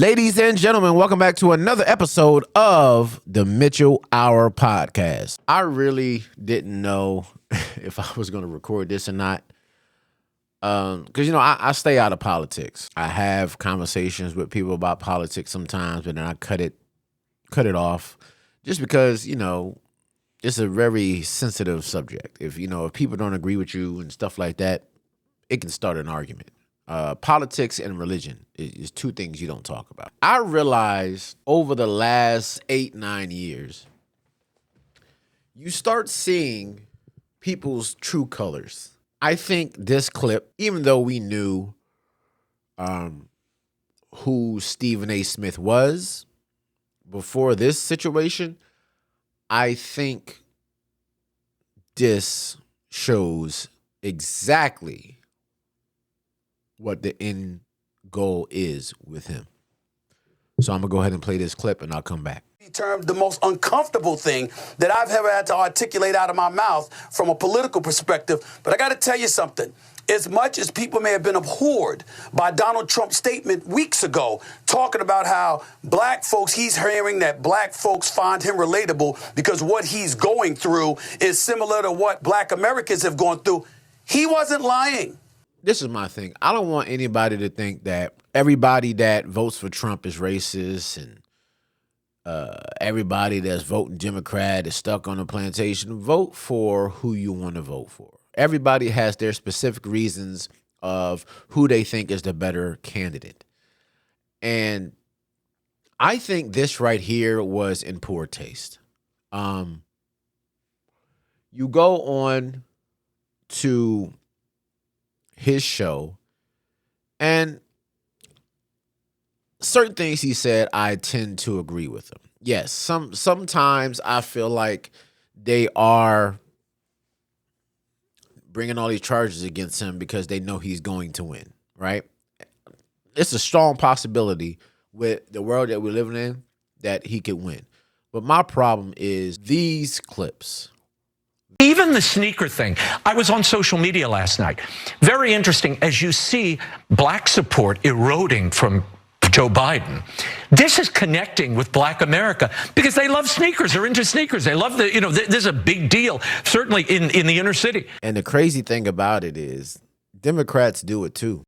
Ladies and gentlemen, welcome back to another episode of the Mitchell Hour Podcast. I really didn't know if I was going to record this or not. Because, I stay out of politics. I have conversations with people about politics sometimes, but then I cut it off just because, it's a very sensitive subject. If people don't agree with you and stuff like that, it can start an argument. Politics and religion is two things you don't talk about. I realized over the last 8-9 years, you start seeing people's true colors. I think this clip, even though we knew who Stephen A. Smith was before this situation, I think this shows exactly what the end goal is with him. So I'm going to go ahead and play this clip and I'll come back. Termed the most uncomfortable thing that I've ever had to articulate out of my mouth from a political perspective. But I got to tell you something. As much as people may have been abhorred by Donald Trump's statement weeks ago, talking about how black folks, he's hearing that black folks find him relatable because what he's going through is similar to what black Americans have gone through, he wasn't lying. This is my thing. I don't want anybody to think that everybody that votes for Trump is racist and everybody that's voting Democrat is stuck on a plantation. Vote for who you want to vote for. Everybody has their specific reasons of who they think is the better candidate. And I think this right here was in poor taste. You go on to his show, and certain things he said, I tend to agree with him. Yes, sometimes I feel like they are bringing all these charges against him because they know he's going to win, right? It's a strong possibility with the world that we're living in that he could win. But my problem is these clips. Even the sneaker thing. I was on social media last night. Very interesting as you see black support eroding from Joe Biden. This is connecting with black America because they love sneakers. They're into sneakers. They love this is a big deal, certainly in the inner city. And the crazy thing about it is Democrats do it too.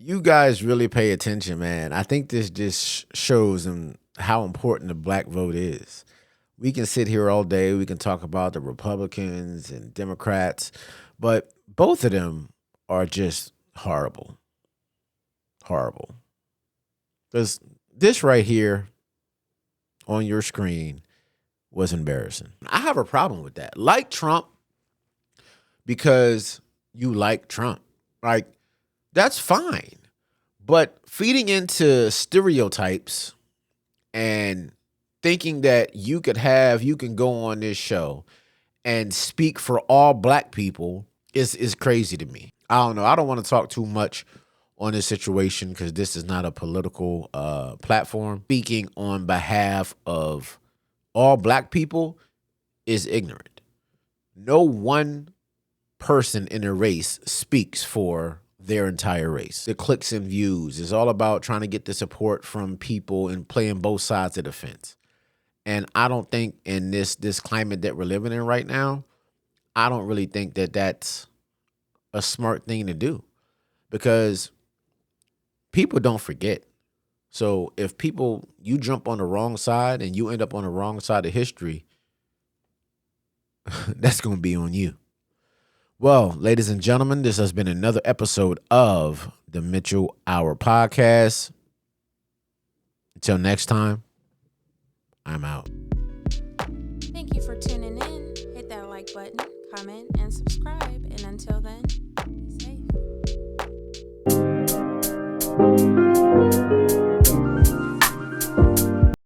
You guys really pay attention, man. I think this just shows them how important the black vote is. We can sit here all day. We can talk about the Republicans and Democrats, but both of them are just horrible. Horrible. Because this right here on your screen was embarrassing. I have a problem with that. Like Trump because you like Trump. Like, that's fine. But feeding into stereotypes and thinking that you can go on this show and speak for all black people is crazy to me. I don't know. I don't want to talk too much on this situation because this is not a political platform. Speaking on behalf of all black people is ignorant. No one person in a race speaks for their entire race. The clicks and views is all about trying to get the support from people and playing both sides of the fence. And I don't think in this climate that we're living in right now, I don't really think that that's a smart thing to do because people don't forget. So if you jump on the wrong side and you end up on the wrong side of history, that's going to be on you. Well, ladies and gentlemen, this has been another episode of the Mitchell Hour Podcast. Until next time, I'm out. Thank you for tuning in. Hit that like button, comment, and subscribe. And until then,